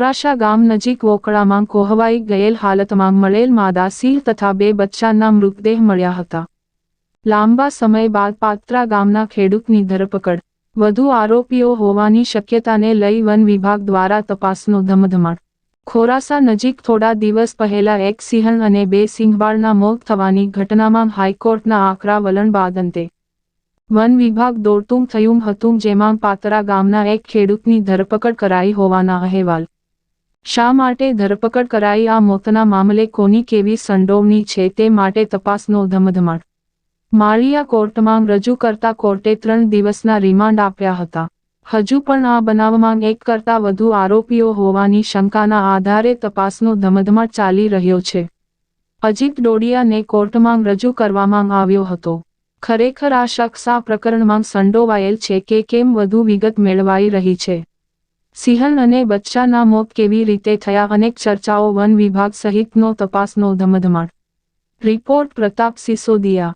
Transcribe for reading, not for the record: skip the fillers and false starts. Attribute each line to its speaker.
Speaker 1: ખોરાસા ગામ નજીક વોકળામાં કોહવાઈ ગયેલ હાલતમાં મળેલ માદા સિંહ તથા 2 બચ્ચાના મૃતદેહ મળ્યા હતા। લાંબા સમય બાદ પાત્રા ગામના ખેડૂતની ધરપકડ। વધુ આરોપીઓ હોવાની શક્યતાને લઈ વન વિભાગ દ્વારા તપાસનો ધમધમાટ। ખોરાસા નજીક થોડા દિવસ પહેલા એક સિંહણ અને 2 સિંહબાળના મોત થવાની ઘટનામાં હાઈકોર્ટના આકરા વલણ બાદ અંતે વન વિભાગ દોડતું થયું હતું, જેમાં પાત્રા ગામના એક ખેડૂતની ધરપકડ કરાઈ હોવાના અહેવાલ। શા માટે ધરપકડ કરાઈ, આ મોતના મામલે કોની કેવી સંડોવણી છે તે માટે તપાસનો ધમધમાટ। માળિયા કોર્ટમાં રજૂ કરતા કોર્ટે 3 દિવસના રિમાન્ડ આપ્યા હતા। હજુ પણ આ બનાવમાં 1 કરતાં વધુ આરોપીઓ હોવાની શંકાના આધારે તપાસનો ધમધમાટ ચાલી રહ્યો છે। અજીત ડોડિયાને કોર્ટમાં રજૂ કરવામાં આવ્યો હતો। ખરેખર આ શખ્સ આ પ્રકરણમાં સંડોવાયેલ છે કે કેમ, વધુ વિગત મેળવાઈ રહી છે। સિંહણ અને બચ્ચાના મોત કેવી રીતે થયા, અનેક ચર્ચાઓ, વન વિભાગ સહિતનો તપાસનો ધમધમાટ। રિપોર્ટ પ્રતાપ સિસોદિયા।